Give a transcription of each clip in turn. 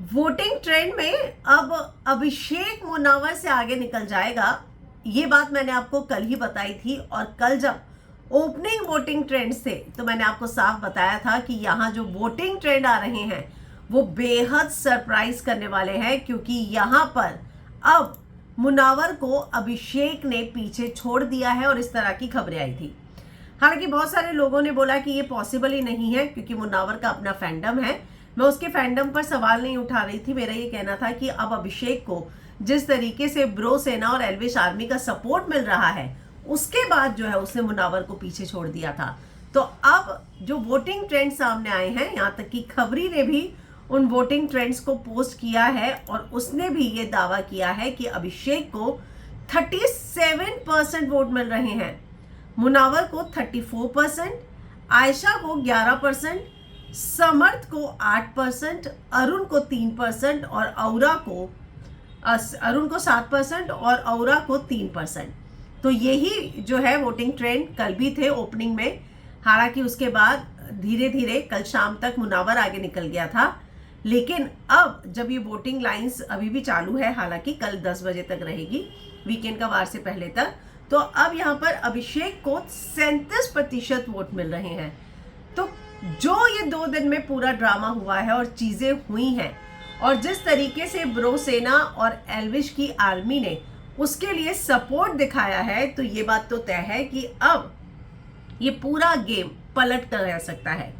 Voting trend में अब अभिषेक मुनावर से आगे निकल जाएगा, ये बात मैंने आपको कल ही बताई थी। और कल जब ओपनिंग वोटिंग ट्रेंड्स थे तो मैंने आपको साफ बताया था कि यहाँ जो वोटिंग ट्रेंड आ रहे हैं वो बेहद सरप्राइज करने वाले हैं, क्योंकि यहाँ पर अब मुनावर को अभिषेक ने पीछे छोड़ दिया है और इस तरह की खबरें आई थी। हालांकि बहुत सारे लोगों ने बोला कि ये पॉसिबल ही नहीं है, क्योंकि मुनावर का अपना फैंडम है। मैं उसके फैंडम पर सवाल नहीं उठा रही थी। मेरा ये कहना था कि अब अभिषेक को जिस तरीके से ब्रो सेना और एल्विश आर्मी का सपोर्ट मिल रहा है, उसके बाद जो है उसने मुनावर को पीछे छोड़ दिया था। तो अब जो वोटिंग ट्रेंड सामने आए हैं, यहाँ तक कि खबरी ने भी उन वोटिंग ट्रेंड्स को पोस्ट किया है और उसने भी ये दावा किया है कि अभिषेक को 37% वोट मिल रहे हैं, मुनावर को 34%, आयशा को 11%, समर्थ को 8%, अरुण को 3% और अरुण को 7% और औरा को 3%। तो यही जो है वोटिंग ट्रेंड कल भी थे ओपनिंग में। हालांकि उसके बाद धीरे धीरे कल शाम तक मुनावर आगे निकल गया था, लेकिन अब जब ये वोटिंग लाइंस अभी भी चालू है, हालांकि कल 10 बजे तक रहेगी, वीकेंड का वार से पहले तक, तो अब यहाँ पर अभिषेक को 37% वोट मिल रहे हैं। तो जो ये 2 दिन में पूरा ड्रामा हुआ है और चीजें हुई हैं और जिस तरीके से ब्रो सेना और एल्विश की आर्मी ने उसके लिए सपोर्ट दिखाया है, तो ये बात तो तय है कि अब ये पूरा गेम पलट कर रह सकता है।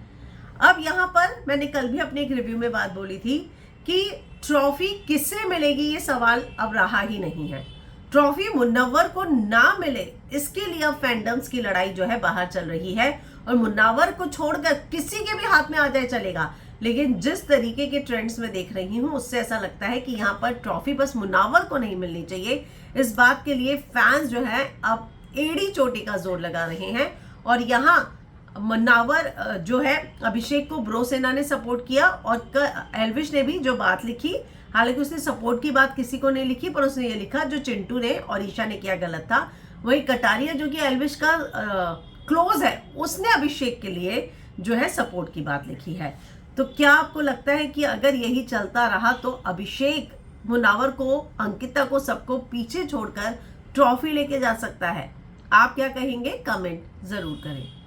अब यहाँ पर मैंने कल भी अपने एक रिव्यू में बात बोली थी कि ट्रॉफी किससे मिलेगी, ये सवाल अब रहा ही नहीं है। ट्रॉफी मुनव्वर को ना मिले, इसके लिए अब फैंडम्स की लड़ाई जो है बाहर चल रही है और मुनव्वर को छोड़कर किसी के भी हाथ में आ जाए चलेगा। लेकिन जिस तरीके के ट्रेंड्स में देख रही हूं, उससे ऐसा लगता है कि यहाँ पर ट्रॉफी बस मुनव्वर को नहीं मिलनी चाहिए। इस बात के लिए फैंस जो है अब एड़ी चोटी का जोर लगा रहे हैं। और यहाँ मुनव्वर जो है अभिषेक को ब्रो सेना ने सपोर्ट किया और एल्विश ने भी जो बात लिखी, हालांकि उसने सपोर्ट की बात किसी को नहीं लिखी, पर उसने ये लिखा जो चिंटू ने और ईशा ने किया गलत था। वही कटारिया जो कि एल्विश का क्लोज है, उसने अभिषेक के लिए जो है सपोर्ट की बात लिखी है। तो क्या आपको लगता है कि अगर यही चलता रहा तो अभिषेक मुनावर को, अंकिता को, सबको पीछे छोड़कर ट्रॉफी लेके जा सकता है? आप क्या कहेंगे? कमेंट जरूर करें।